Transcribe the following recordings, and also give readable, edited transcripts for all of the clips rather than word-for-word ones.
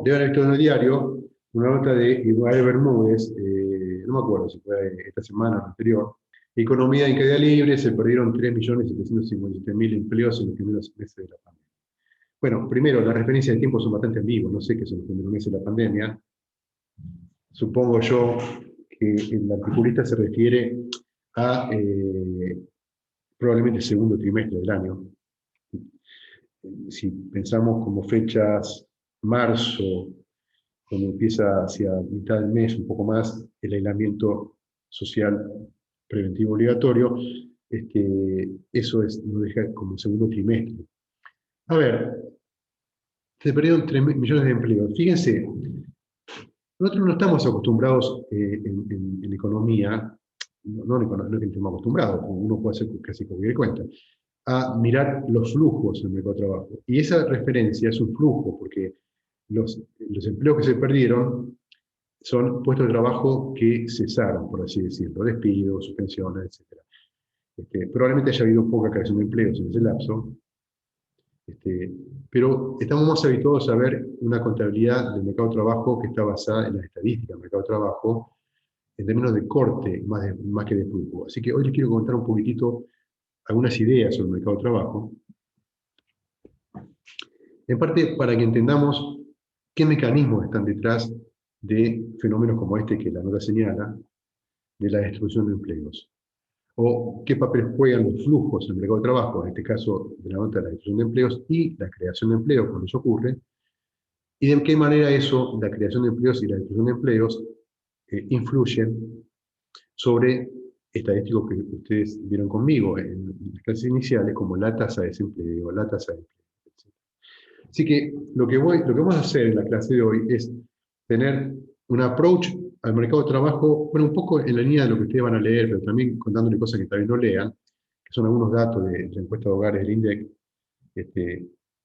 deben haber visto en el diario una nota de Israel Bermúdez, no me acuerdo si fue esta semana o la anterior. Economía en caída libre, se perdieron 3.757.000 empleos en los primeros meses de la pandemia. Bueno, primero, las referencias de tiempo son bastante ambiguas, no sé qué son los primeros meses de la pandemia. Supongo yo que el articulista se refiere a probablemente el segundo trimestre del año. Si pensamos como fechas marzo, cuando empieza hacia mitad del mes, un poco más, el aislamiento social preventivo obligatorio, eso nos deja como segundo trimestre. A ver, se perdieron 3 millones de empleos. Fíjense, nosotros no estamos acostumbrados en economía, no es que estemos acostumbrados, uno puede hacer casi cualquier cuenta, a mirar los flujos en el mercado de trabajo. Y esa referencia es un flujo, porque los empleos que se perdieron son puestos de trabajo que cesaron, por así decirlo, despidos, suspensiones, etc. Probablemente haya habido poca creación de empleos en ese lapso, pero estamos más habituados a ver una contabilidad del mercado de trabajo que está basada en las estadísticas del mercado de trabajo en términos de corte más que de flujo. Así que hoy les quiero contar un poquitito algunas ideas sobre el mercado de trabajo, en parte para que entendamos qué mecanismos están detrás de fenómenos como este que la nota señala, de la destrucción de empleos, o qué papel juegan los flujos en el mercado de trabajo, en este caso de la nota de la destrucción de empleos y la creación de empleos cuando eso ocurre, y de qué manera eso, la creación de empleos y la destrucción de empleos, influyen sobre estadísticos que ustedes vieron conmigo en las clases iniciales, como la tasa de desempleo, la tasa de empleo, etc. Así que lo que vamos a hacer en la clase de hoy es tener un approach al mercado de trabajo, bueno, un poco en la línea de lo que ustedes van a leer, pero también contándole cosas que también no lean, que son algunos datos de la encuesta de hogares del INDEC,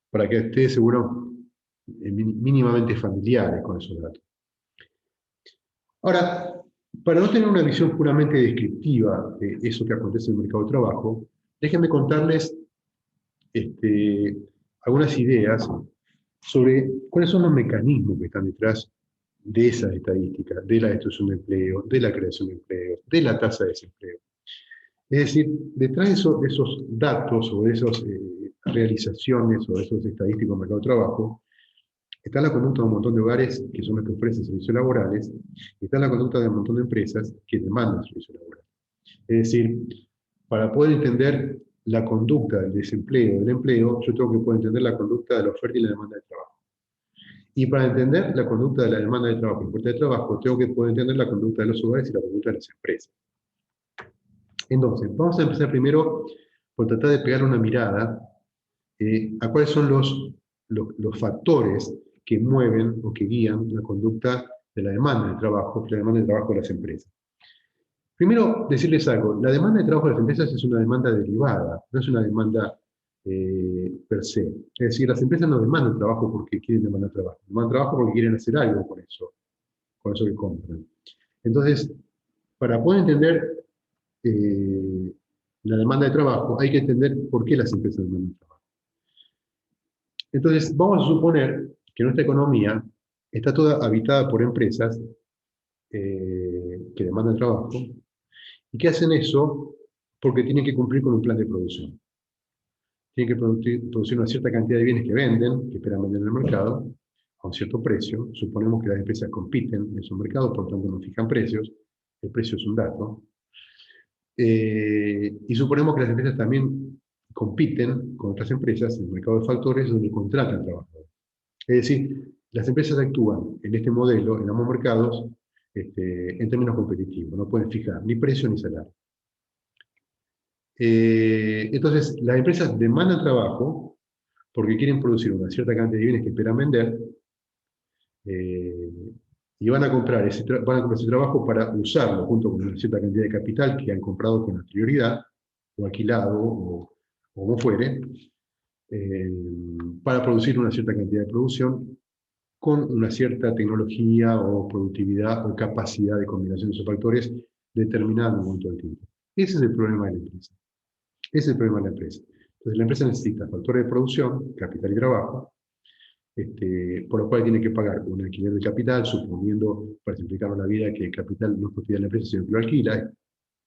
para que ustedes seguro mínimamente familiares con esos datos. Ahora, para no tener una visión puramente descriptiva de eso que acontece en el mercado de trabajo, déjenme contarles algunas ideas sobre cuáles son los mecanismos que están detrás de esas estadísticas, de la destrucción de empleo, de la creación de empleo, de la tasa de desempleo. Es decir, detrás de esos datos o de esas realizaciones o de esos estadísticos del mercado de trabajo, está la conducta de un montón de hogares que son los que ofrecen servicios laborales, y está la conducta de un montón de empresas que demandan servicios laborales. Es decir, para poder entender la conducta del desempleo, del empleo, yo tengo que poder entender la conducta de la oferta y la demanda de trabajo. Y para entender la conducta de la demanda de trabajo y la oferta de trabajo, tengo que poder entender la conducta de los hogares y la conducta de las empresas. Entonces, vamos a empezar primero por tratar de pegar una mirada a cuáles son los factores que mueven o que guían la conducta de la demanda de trabajo de las empresas. Primero, decirles algo, la demanda de trabajo de las empresas es una demanda derivada, no es una demanda per se. Es decir, las empresas no demandan trabajo porque quieren demandar trabajo, demandan trabajo porque quieren hacer algo con eso que compran. Entonces, para poder entender la demanda de trabajo, hay que entender por qué las empresas demandan trabajo. Entonces, vamos a suponer que nuestra economía está toda habitada por empresas que demandan trabajo y que hacen eso porque tienen que cumplir con un plan de producción. Tienen que producir una cierta cantidad de bienes que venden, que esperan vender en el mercado, a un cierto precio. Suponemos que las empresas compiten en esos mercados, por lo tanto no fijan precios. El precio es un dato. Y suponemos que las empresas también compiten con otras empresas en el mercado de factores donde contratan trabajadores. Es decir, las empresas actúan en este modelo, en ambos mercados, en términos competitivos. No pueden fijar ni precio ni salario. Entonces, las empresas demandan trabajo porque quieren producir una cierta cantidad de bienes que esperan vender, y van a comprar ese trabajo para usarlo junto con una cierta cantidad de capital que han comprado con anterioridad, o alquilado, o como fuere, para producir una cierta cantidad de producción con una cierta tecnología o productividad o capacidad de combinación de esos factores determinada en un momento del tiempo. Ese es el problema de la empresa. Ese es el problema de la empresa. Entonces la empresa necesita factores de producción, capital y trabajo, por lo cual tiene que pagar un alquiler de capital, suponiendo, para simplificar la vida, que el capital no es propiedad de la empresa, sino que lo alquila, es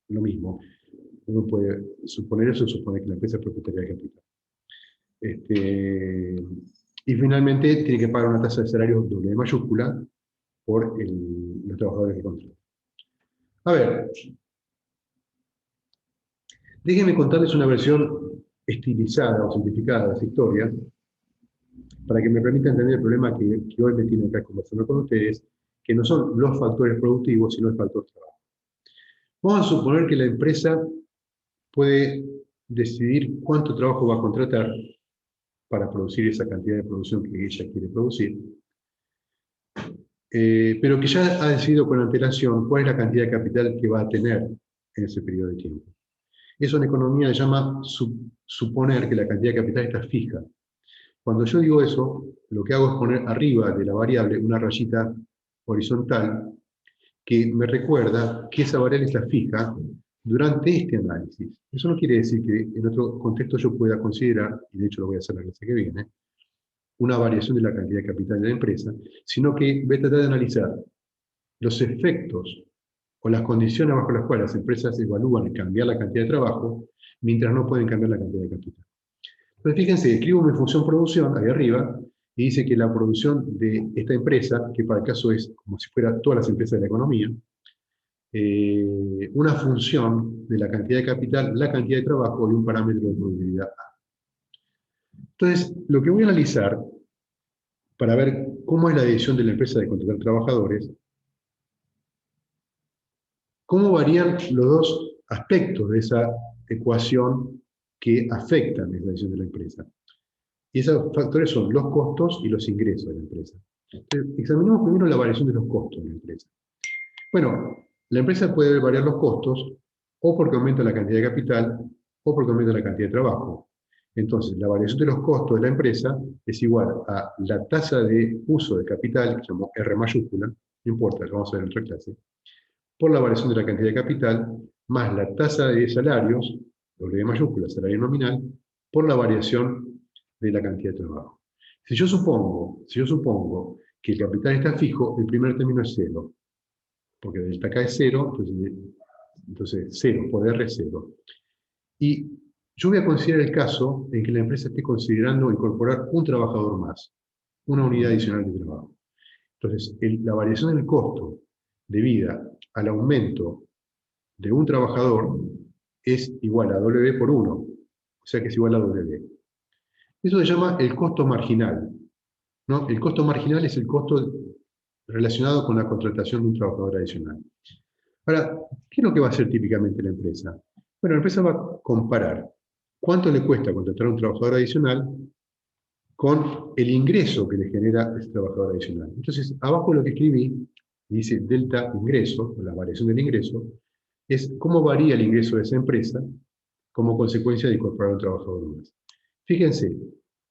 lo mismo. Uno puede suponer eso, supone que la empresa es propietaria del capital. Y finalmente tiene que pagar una tasa de salario doble mayúscula por los trabajadores que contrata. A ver, déjenme contarles una versión estilizada o simplificada de esa historia, para que me permita entender el problema que hoy me tiene acá conversando con ustedes, que no son los factores productivos, sino el factor trabajo. Vamos a suponer que la empresa puede decidir cuánto trabajo va a contratar para producir esa cantidad de producción que ella quiere producir, pero que ya ha decidido con antelación cuál es la cantidad de capital que va a tener en ese periodo de tiempo. Eso en economía se llama suponer que la cantidad de capital está fija. Cuando yo digo eso, lo que hago es poner arriba de la variable una rayita horizontal que me recuerda que esa variable está fija durante este análisis. Eso no quiere decir que en otro contexto yo pueda considerar, y de hecho lo voy a hacer la clase que viene, una variación de la cantidad de capital de la empresa, sino que voy a tratar de analizar los efectos o las condiciones bajo las cuales las empresas evalúan cambiar la cantidad de trabajo, mientras no pueden cambiar la cantidad de capital. Entonces, fíjense, escribo mi función producción ahí arriba, y dice que la producción de esta empresa, que para el caso es como si fuera todas las empresas de la economía, una función de la cantidad de capital, la cantidad de trabajo y un parámetro de productividad A. Entonces, lo que voy a analizar para ver cómo es la decisión de la empresa de contratar trabajadores, cómo varían los dos aspectos de esa ecuación que afectan la decisión de la empresa. Y esos factores son los costos y los ingresos de la empresa. Entonces, examinemos primero la variación de los costos de la empresa. Bueno, la empresa puede variar los costos o porque aumenta la cantidad de capital o porque aumenta la cantidad de trabajo. Entonces, la variación de los costos de la empresa es igual a la tasa de uso de capital, que se llama R mayúscula, no importa, lo vamos a ver en otra clase, por la variación de la cantidad de capital, más la tasa de salarios, W mayúscula, salario nominal, por la variación de la cantidad de trabajo. Si yo supongo que el capital está fijo, el primer término es cero, porque delta K es cero, entonces 0 por R es 0. Y yo voy a considerar el caso en que la empresa esté considerando incorporar un trabajador más, una unidad adicional de trabajo. Entonces, la variación del costo debida al aumento de un trabajador es igual a W por 1, o sea que es igual a W. Eso se llama el costo marginal, ¿no? El costo marginal es el costo relacionado con la contratación de un trabajador adicional. Ahora, ¿qué es lo que va a hacer típicamente la empresa? Bueno, la empresa va a comparar cuánto le cuesta contratar a un trabajador adicional con el ingreso que le genera ese trabajador adicional. Entonces, abajo lo que escribí, dice delta ingreso, o la variación del ingreso, es cómo varía el ingreso de esa empresa como consecuencia de incorporar un trabajador más. Fíjense,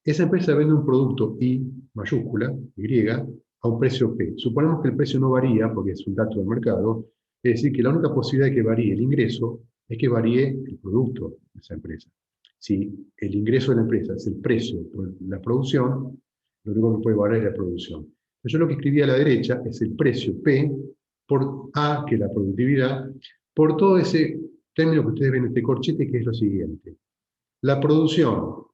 esa empresa vende un producto I mayúscula, Y, a un precio P. Suponemos que el precio no varía porque es un dato del mercado, es decir, que la única posibilidad de que varíe el ingreso es que varíe el producto de esa empresa. Si el ingreso de la empresa es el precio por la producción, lo único que puede variar es la producción. Entonces, yo lo que escribí a la derecha es el precio P por A, que es la productividad, por todo ese término que ustedes ven en este corchete, que es lo siguiente. La producción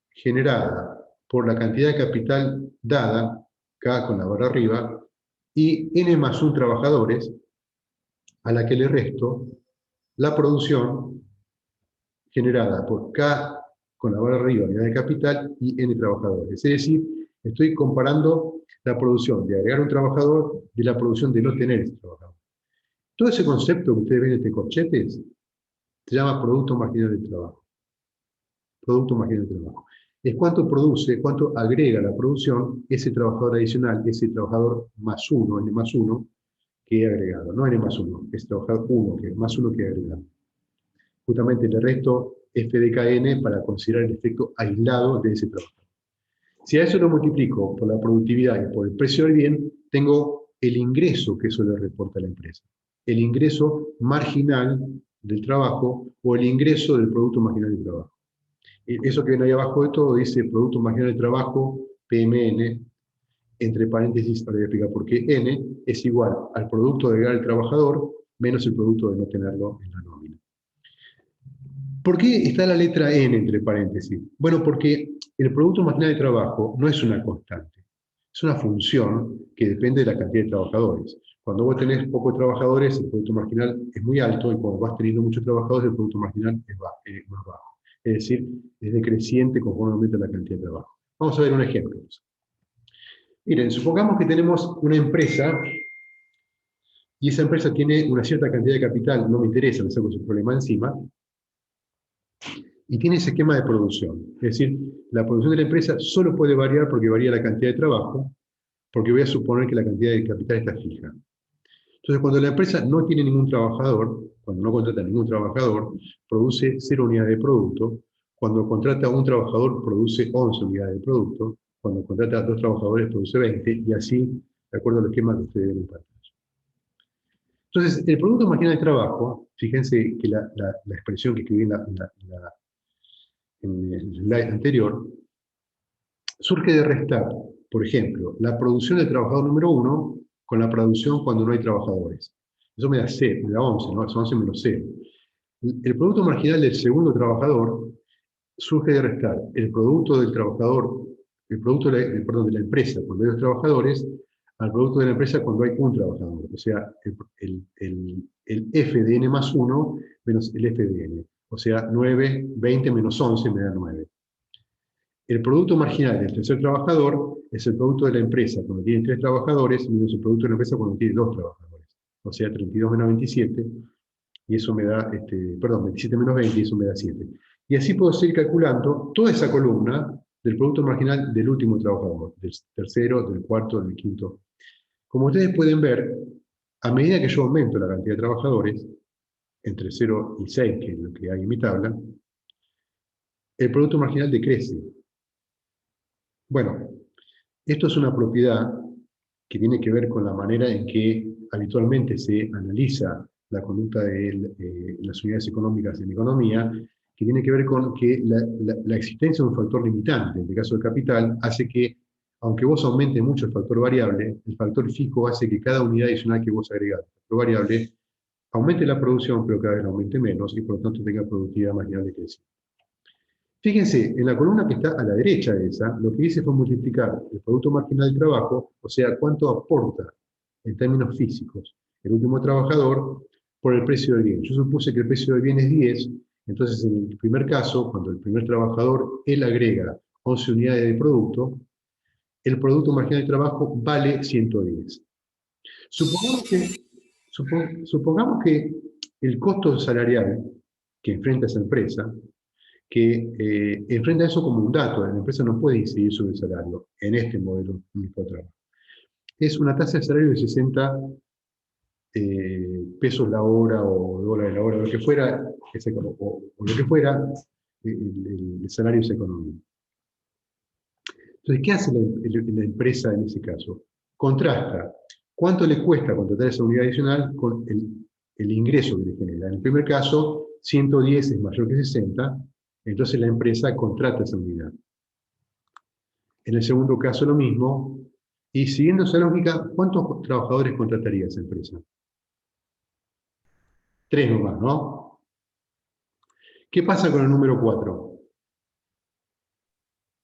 generada por la cantidad de capital dada, K con la barra arriba, y N más 1 trabajadores, a la que le resto la producción generada por K con la barra arriba, unidad de capital, y N trabajadores. Es decir, estoy comparando la producción de agregar un trabajador de la producción de no tener ese trabajador. Todo ese concepto que ustedes ven en este corchete se llama producto marginal de trabajo. Producto marginal de trabajo. Es cuánto produce, cuánto agrega la producción ese trabajador adicional, ese trabajador más 1, N más 1, que he agregado. No N más 1, es trabajador 1, que es más 1 que he agregado. Justamente le resto F de KN para considerar el efecto aislado de ese trabajo. Si a eso lo multiplico por la productividad y por el precio del bien, tengo el ingreso que eso le reporta a la empresa. El ingreso marginal del trabajo o el ingreso del producto marginal del trabajo. Eso que ven ahí abajo de todo dice producto marginal del trabajo PMN, entre paréntesis, ahora voy a explicar por qué N es igual al producto de agregar al trabajador menos el producto de no tenerlo en la nómina. ¿Por qué está la letra N entre paréntesis? Bueno, porque el producto marginal de trabajo no es una constante, es una función que depende de la cantidad de trabajadores. Cuando vos tenés pocos trabajadores, el producto marginal es muy alto, y cuando vas teniendo muchos trabajadores, el producto marginal es más bajo. Es decir, es decreciente conforme aumenta la cantidad de trabajo. Vamos a ver un ejemplo. Miren, supongamos que tenemos una empresa y esa empresa tiene una cierta cantidad de capital, no me interesa, me saco su problema encima, y tiene ese esquema de producción. Es decir, la producción de la empresa solo puede variar porque varía la cantidad de trabajo, porque voy a suponer que la cantidad de capital está fija. Entonces, cuando la empresa no tiene ningún trabajador, cuando no contrata a ningún trabajador, produce 0 unidades de producto. Cuando contrata a un trabajador, produce 11 unidades de producto. Cuando contrata a 2 trabajadores, produce 20, y así, de acuerdo al esquema que ustedes ven en pantalla. Entonces, el producto marginal de trabajo, fíjense que la expresión que escribí en el slide anterior, surge de restar, por ejemplo, la producción del trabajador número 1 con la producción cuando no hay trabajadores. Eso me da 11, ¿no? Es 11 menos 0. El producto marginal del segundo trabajador surge de restar el producto del trabajador, el producto de la empresa cuando hay 2 trabajadores, al producto de la empresa cuando hay un trabajador. O sea, el f de n más 1 menos el f de n. O sea, 9, 20 menos 11 me da 9. El producto marginal del tercer trabajador es el producto de la empresa cuando tiene 3 trabajadores menos el producto de la empresa cuando tiene 2 trabajadores. O sea, 32 menos 27, y eso me da, 27 menos 20, y eso me da 7. Y así puedo seguir calculando toda esa columna del producto marginal del último trabajador, del tercero, del cuarto, del quinto. Como ustedes pueden ver, a medida que yo aumento la cantidad de trabajadores, entre 0 y 6, que es lo que hay en mi tabla, el producto marginal decrece. Bueno, esto es una propiedad que tiene que ver con la manera en que habitualmente se analiza la conducta de las unidades económicas en economía, que tiene que ver con que la existencia de un factor limitante, en el caso del capital, hace que, aunque vos aumentes mucho el factor variable, el factor fijo hace que cada unidad adicional que vos agregás, el factor variable, aumente la producción, pero cada vez aumente menos, y por lo tanto tenga productividad marginal decreciente. Fíjense, en la columna que está a la derecha de esa, lo que hice fue multiplicar el producto marginal del trabajo, o sea, cuánto aporta en términos físicos el último trabajador, por el precio del bien. Yo supuse que el precio del bien es 10, entonces en el primer caso, cuando el primer trabajador, él agrega 11 unidades de producto, el producto marginal del trabajo vale 110. Supongamos que el costo salarial que enfrenta esa empresa, que enfrenta eso como un dato, la empresa no puede incidir sobre el salario en este modelo único de trabajo. Es una tasa de salario de 60 pesos la hora o dólares la hora, lo que fuera, o lo que fuera, el salario es económico. Entonces, ¿qué hace la empresa en ese caso? Contrasta cuánto le cuesta contratar esa unidad adicional con el ingreso que le genera. En el primer caso, 110 es mayor que 60, entonces la empresa contrata esa unidad. En el segundo caso lo mismo, y siguiendo esa lógica, ¿cuántos trabajadores contrataría esa empresa? 3 nomás, ¿no? ¿Qué pasa con el número 4?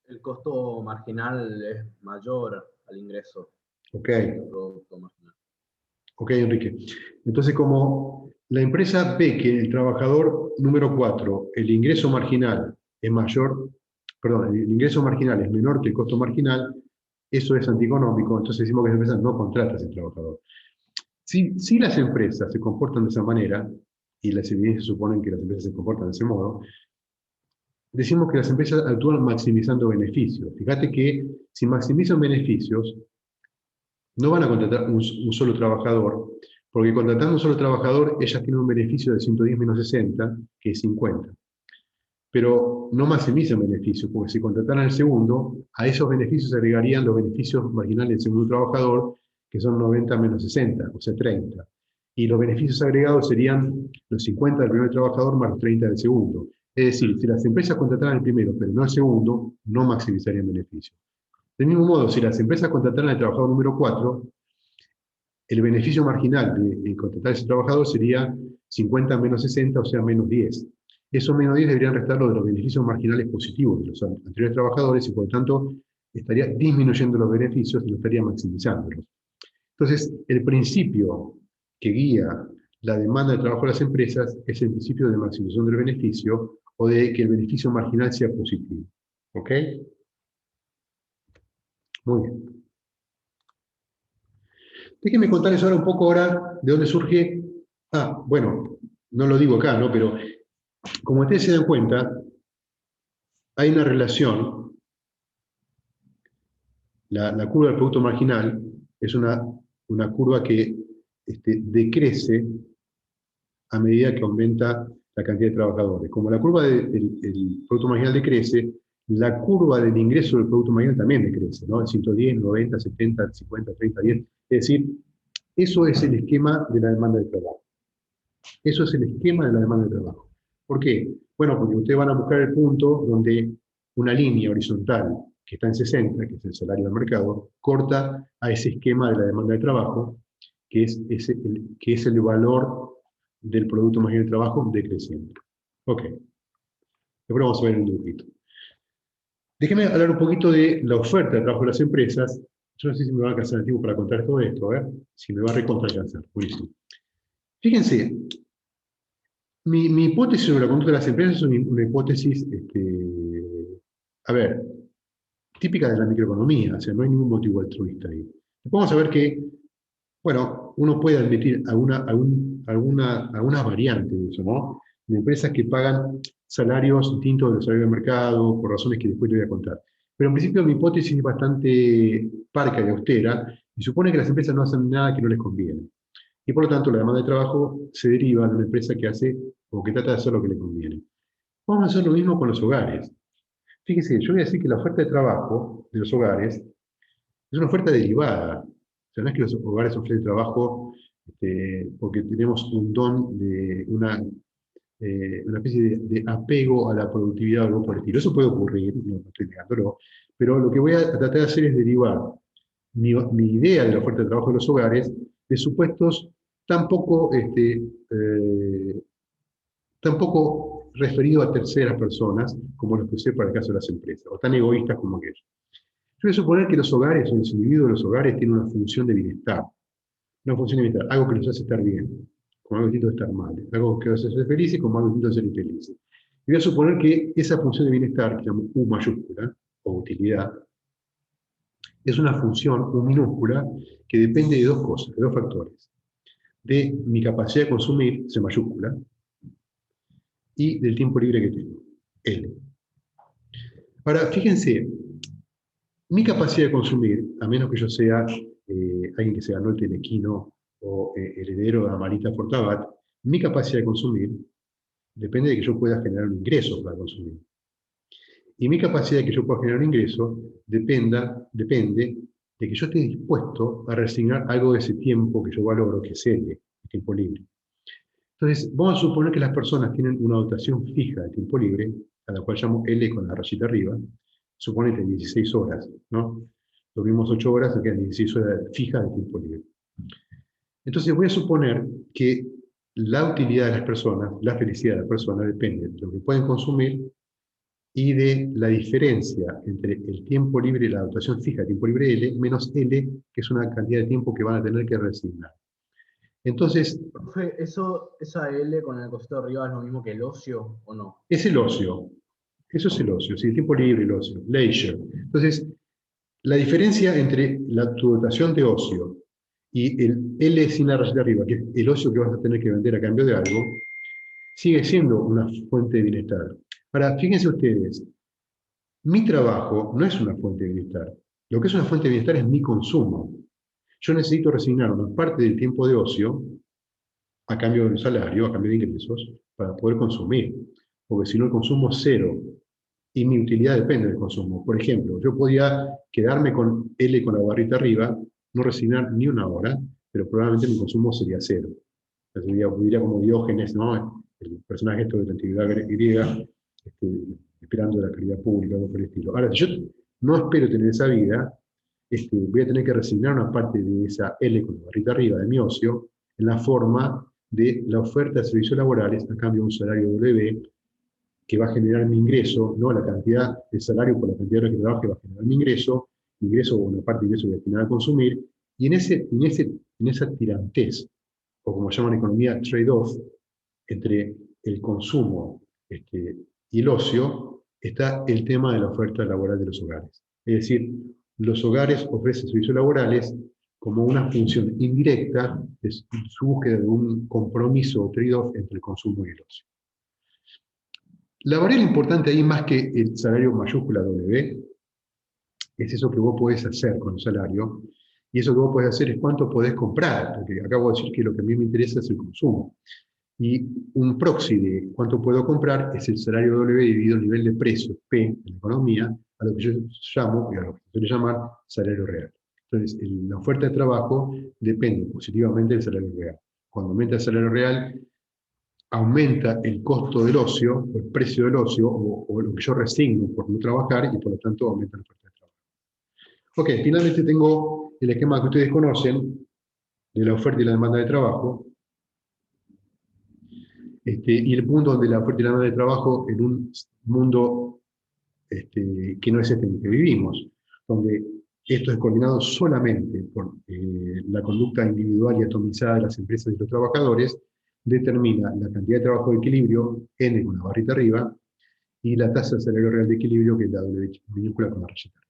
El costo marginal es mayor al ingreso Ok, del producto marginal. ok, Enrique. Entonces, como la empresa ve que el trabajador número 4, el ingreso marginal es mayor, perdón, el ingreso marginal es menor que el costo marginal, eso es antieconómico, entonces decimos que la empresa no contrata a ese trabajador. Si las empresas se comportan de esa manera, y las evidencias suponen que las empresas se comportan de ese modo, decimos que las empresas actúan maximizando beneficios. Fíjate que si maximizan beneficios, no van a contratar un solo trabajador, porque contratando un solo trabajador, ellas tienen un beneficio de 110 menos 60, que es 50. Pero no maximizan beneficios, porque si contrataran el segundo, a esos beneficios se agregarían los beneficios marginales del segundo trabajador, que son 90 menos 60, o sea, 30. Y los beneficios agregados serían los 50 del primer trabajador más los 30 del segundo. Es decir, si las empresas contrataran el primero, pero no el segundo, no maximizarían beneficios. Del mismo modo, si las empresas contrataran al trabajador número 4, el beneficio marginal de contratar a ese trabajador sería 50 menos 60, o sea, menos 10. Esos menos 10 deberían restarlo de los beneficios marginales positivos de los anteriores trabajadores y por lo tanto estaría disminuyendo los beneficios y no estaría maximizándolos. Entonces, el principio que guía la demanda de trabajo de las empresas es el principio de maximización del beneficio o de que el beneficio marginal sea positivo. ¿Ok? Muy bien. Déjenme contarles ahora un poco ahora de dónde surge. Bueno, no lo digo acá, ¿no? Pero como ustedes se dan cuenta, hay una relación. La curva del producto marginal es una curva que decrece a medida que aumenta la cantidad de trabajadores. Como la curva del producto marginal decrece, la curva del ingreso del producto marginal también decrece, ¿no? 110, 90, 70, 50, 30, 10. Es decir, eso es el esquema de la demanda de trabajo. Eso es el esquema de la demanda de trabajo. ¿Por qué? Bueno, porque ustedes van a buscar el punto donde una línea horizontal que está en 60, que es el salario del mercado, corta a ese esquema de la demanda de trabajo, que es el valor del producto marginal de trabajo decreciente. Ok. Después vamos a ver el dibujito. Déjenme hablar un poquito de la oferta de trabajo de las empresas. Yo no sé si me va a alcanzar el tiempo para contar todo esto, a ver si me va a recontra alcanzar. Buenísimo. Fíjense, mi hipótesis sobre la conducta de las empresas es una hipótesis, a ver, típica de la microeconomía, o sea, no hay ningún motivo altruista ahí. Vamos a ver que, bueno, uno puede admitir algunas variantes de eso, ¿no? De empresas que pagan salarios distintos de los salarios del mercado, por razones que después te voy a contar. Pero en principio mi hipótesis es bastante parca y austera, y supone que las empresas no hacen nada que no les conviene. Y por lo tanto, la demanda de trabajo se deriva de una empresa que hace o que trata de hacer lo que le conviene. Vamos a hacer lo mismo con los hogares. Fíjese, yo voy a decir que la oferta de trabajo de los hogares es una oferta derivada. O sea, no es que los hogares ofrecen trabajo porque tenemos un don de una especie de apego a la productividad o algo por el estilo. Eso puede ocurrir, no estoy negándolo, pero lo que voy a tratar de hacer es derivar mi idea de la oferta de trabajo de los hogares de supuestos tampoco referidos a terceras personas, como los que usé para el caso de las empresas, o tan egoístas como aquellos. Yo voy a suponer que los hogares o los individuos de los hogares tienen una función de bienestar. Una función de bienestar, algo que los hace estar bien, como algo distinto de estar mal. Algo que los hace ser felices como algo distinto de ser infelices. Y voy a suponer que esa función de bienestar, que llamamos U mayúscula, o utilidad, es una función, U minúscula, que depende de dos cosas, de dos factores. De mi capacidad de consumir, C mayúscula, y del tiempo libre que tengo, L. Ahora, fíjense, mi capacidad de consumir, a menos que yo sea alguien que se ganó el Telequino o heredero de Amarita Fortabat, mi capacidad de consumir depende de que yo pueda generar un ingreso para consumir. Y mi capacidad de que yo pueda generar un ingreso depende de que yo esté dispuesto a resignar algo de ese tiempo que yo valoro, que es el tiempo libre. Entonces, vamos a suponer que las personas tienen una dotación fija de tiempo libre, a la cual llamo L con la rayita arriba, suponete 16 horas, ¿no? Dormimos 8 horas, nos quedan 16 horas fijas de tiempo libre. Entonces voy a suponer que la utilidad de las personas, la felicidad de las personas depende de lo que pueden consumir y de la diferencia entre el tiempo libre y la dotación fija de tiempo libre L, menos L, que es una cantidad de tiempo que van a tener que resignar. Entonces, ¿Esa L con el cosito arriba es lo mismo que el ocio o no? es el ocio. Eso es el ocio, ¿sí? El tiempo libre y el ocio, leisure. Entonces, la diferencia entre tu dotación de ocio y el L sin la rayita arriba, que es el ocio que vas a tener que vender a cambio de algo, sigue siendo una fuente de bienestar. Ahora, fíjense ustedes, mi trabajo no es una fuente de bienestar. Lo que es una fuente de bienestar es mi consumo. Yo necesito resignar una parte del tiempo de ocio a cambio de un salario, a cambio de ingresos, para poder consumir. Porque si no, el consumo es cero. Y mi utilidad depende del consumo. Por ejemplo, yo podía quedarme con L con la barrita arriba, no resignar ni una hora, pero probablemente mi consumo sería cero. Diría como Diógenes, ¿no? El personaje esto de la antigüedad griega, esperando la caridad pública, algo por el estilo. Ahora, si yo no espero tener esa vida, voy a tener que resignar una parte de esa L con la barrita arriba de mi ocio en la forma de la oferta de servicios laborales a cambio de un salario W que va a generar mi ingreso, no la cantidad de salario por la cantidad de horas que trabaje va a generar mi ingreso o una parte de ingreso voy a generar a consumir, y en esa tirantez, o como llaman en economía, trade-off, entre el consumo y el ocio, está el tema de la oferta laboral de los hogares. Es decir, los hogares ofrecen servicios laborales como una función indirecta de su búsqueda de un compromiso o trade-off entre el consumo y el ocio. La variable importante ahí, más que el salario mayúscula W, es eso que vos podés hacer con el salario, y eso que vos podés hacer es cuánto podés comprar, porque acabo de decir que lo que a mí me interesa es el consumo. Y un proxy de cuánto puedo comprar es el salario W dividido el nivel de precios, P, en la economía, a lo que yo llamo, y a lo que se suele llamar, salario real. Entonces, la oferta de trabajo depende positivamente del salario real. Cuando aumenta el salario real, aumenta el costo del ocio, o el precio del ocio, o lo que yo resigno por no trabajar, y por lo tanto aumenta la oferta de trabajo. Ok, finalmente tengo el esquema que ustedes conocen, de la oferta y la demanda de trabajo, y el punto donde la oferta y la demanda de trabajo en un mundo que no es este en el que vivimos, donde esto es coordinado solamente por la conducta individual y atomizada de las empresas y los trabajadores, determina la cantidad de trabajo de equilibrio, N con la barrita arriba, y la tasa de salario real de equilibrio, que es la W minúscula con la rayita.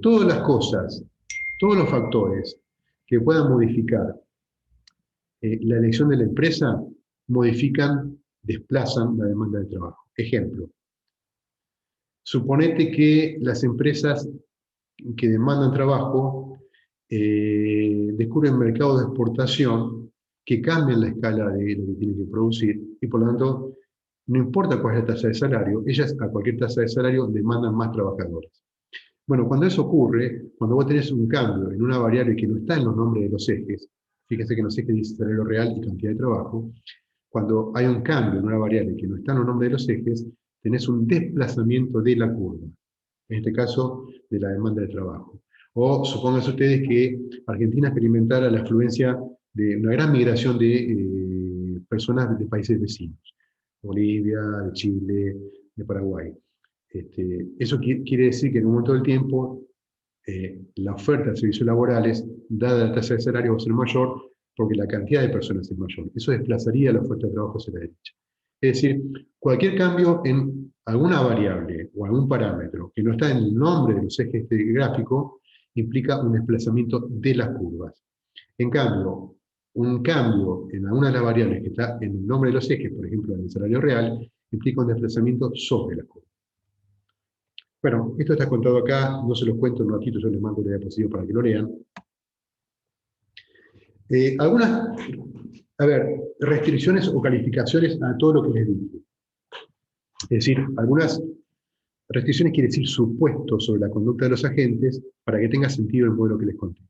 Todas las cosas, todos los factores que puedan modificar la elección de la empresa, modifican, desplazan la demanda de trabajo. Ejemplo, suponete que las empresas que demandan trabajo descubren mercados de exportación que cambian la escala de lo que tienen que producir, y por lo tanto, no importa cuál es la tasa de salario, ellas a cualquier tasa de salario demandan más trabajadores. Bueno, cuando eso ocurre, cuando vos tenés un cambio en una variable que no está en los nombres de los ejes, fíjese que en los ejes dice salario real y cantidad de trabajo, cuando hay un cambio en una variable que no está en los nombres de los ejes, tenés un desplazamiento de la curva, en este caso de la demanda de trabajo. O supónganse ustedes que Argentina experimentara la afluencia de una gran migración de personas de países vecinos, Bolivia, de Chile, de Paraguay. Eso quiere decir que en un momento del tiempo la oferta de servicios laborales, dada la tasa de salario, va a ser mayor porque la cantidad de personas es mayor. Eso desplazaría la oferta de trabajo hacia la derecha. Es decir, cualquier cambio en alguna variable o algún parámetro que no está en el nombre de los ejes del gráfico implica un desplazamiento de las curvas. En cambio, un cambio en alguna de las variables que está en el nombre de los ejes, por ejemplo en el salario real, implica un desplazamiento sobre la curva. Bueno, esto está contado acá, no se los cuento en un ratito, yo les mando la diapositiva para que lo lean. Algunas, restricciones o calificaciones a todo lo que les dije. Es decir, algunas restricciones quiere decir supuestos sobre la conducta de los agentes para que tenga sentido el modelo que les conté.